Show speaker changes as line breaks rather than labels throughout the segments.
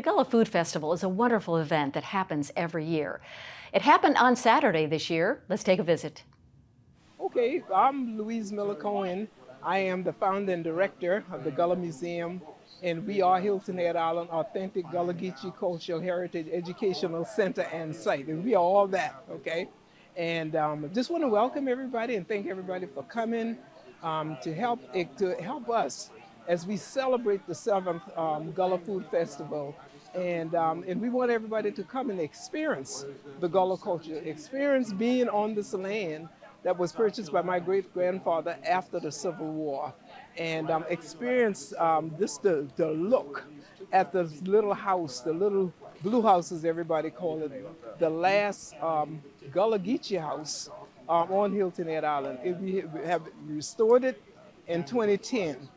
Gullah Food Festival is a wonderful event that happens every year. It happened on Saturday this year. Let's take a visit.
Okay, I'm Louise Cohen. I am the founder and director of the Gullah Museum, and we are Hilton Head Island Authentic Gullah Geechee Cultural Heritage Educational Center and Site, and we are all that, okay? And just want to welcome everybody and thank everybody for coming to help us as we celebrate the 7th Gullah Food Festival. And we want everybody to come and experience the Gullah culture, experience being on this land that was purchased by my great-grandfather after the Civil War, and experience the look at the little house, the little blue house as everybody call it, the last Gullah Geechee house on Hilton Head Island. We have restored it in 2010.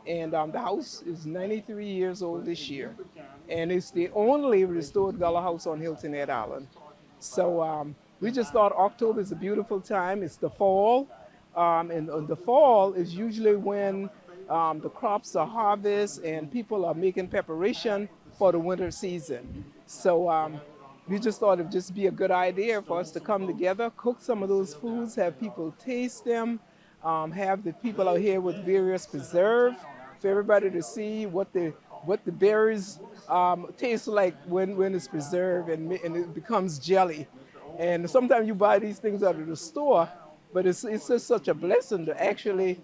And the house is 93 years old this year. And it's the only restored Gullah house on Hilton Head Island. So we just thought October is a beautiful time. It's the fall. And the fall is usually when the crops are harvested and people are making preparation for the winter season. So we just thought it'd just be a good idea for us to come together, cook some of those foods, have people taste them, have the people out here with various preserves, for everybody to see what the berries taste like when it's preserved and it becomes jelly. And sometimes you buy these things out of the store, but it's just such a blessing to actually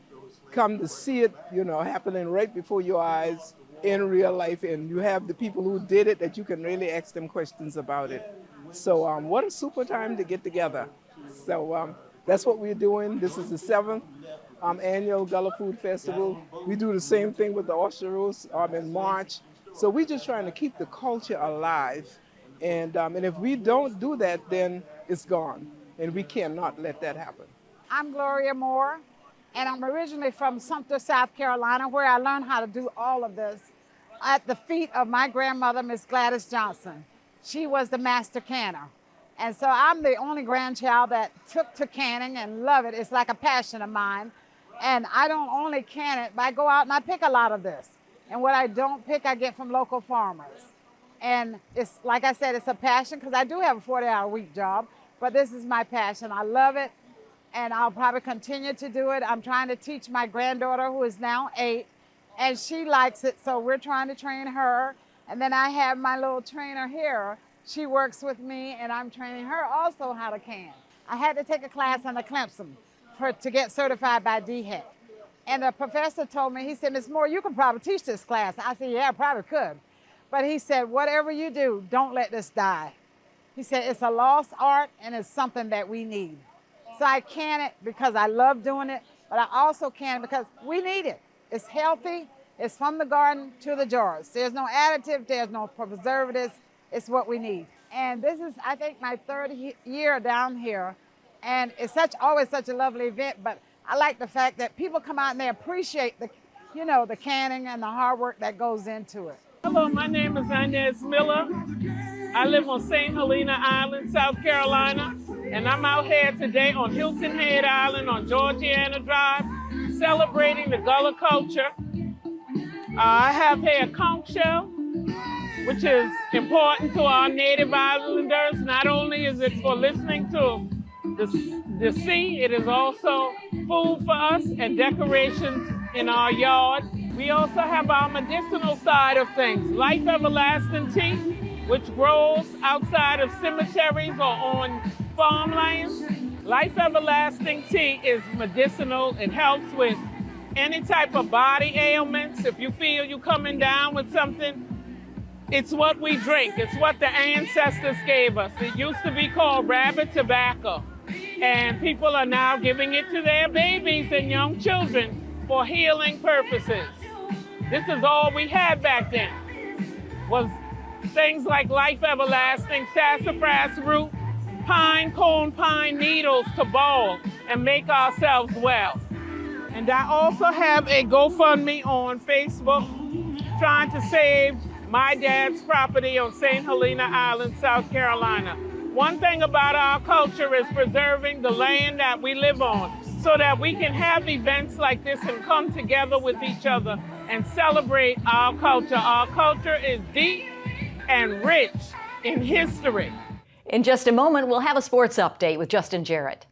come to see it, happening right before your eyes in real life. And you have the people who did it that you can really ask them questions about it. So what a super time to get together. So that's what we're doing. This is the 7th annual Gullah Food Festival. We do the same thing with the Osteros in March. So we're just trying to keep the culture alive. And if we don't do that, then it's gone. And we cannot let that happen.
I'm Gloria Moore, and I'm originally from Sumter, South Carolina, where I learned how to do all of this at the feet of my grandmother, Miss Gladys Johnson. She was the master canner. And so I'm the only grandchild that took to canning and love it. It's like a passion of mine. And I don't only can it, but I go out and I pick a lot of this. And what I don't pick, I get from local farmers. And it's, like I said, it's a passion because I do have a 40-hour-a-week job, but this is my passion. I love it, and I'll probably continue to do it. I'm trying to teach my granddaughter, who is now 8, and she likes it, so we're trying to train her. And then I have my little trainer here. She works with me, and I'm training her also how to can. I had to take a class under Clemson to get certified by DHEC. And the professor told me, he said, Ms. Moore, you could probably teach this class. I said, yeah, I probably could. But he said, whatever you do, don't let this die. He said, it's a lost art and it's something that we need. So I can it because I love doing it, but I also can it because we need it. It's healthy, it's from the garden to the jars. There's no additive, there's no preservatives, it's what we need. And this is, I think, my 3rd year down here. And it's always such a lovely event, but I like the fact that people come out and they appreciate the canning and the hard work that goes into it.
Hello, my name is Inez Miller. I live on St. Helena Island, South Carolina, and I'm out here today on Hilton Head Island on Georgianna Drive, celebrating the Gullah culture. I have here a conch shell, which is important to our native islanders. Not only is it for listening to the sea, it is also food for us and decorations in our yard. We also have our medicinal side of things. Life Everlasting Tea, which grows outside of cemeteries or on farmlands. Life Everlasting Tea is medicinal. It helps with any type of body ailments. If you feel you're coming down with something, it's what we drink. It's what the ancestors gave us. It used to be called rabbit tobacco. And people are now giving it to their babies and young children for healing purposes. This is all we had back then, was things like Life Everlasting, sassafras root, pine cone, pine needles to boil and make ourselves well. And I also have a GoFundMe on Facebook trying to save my dad's property on St. Helena Island, South Carolina. One thing about our culture is preserving the land that we live on so that we can have events like this and come together with each other and celebrate our culture. Our culture is deep and rich in history.
In just a moment, we'll have a sports update with Justin Jarrett.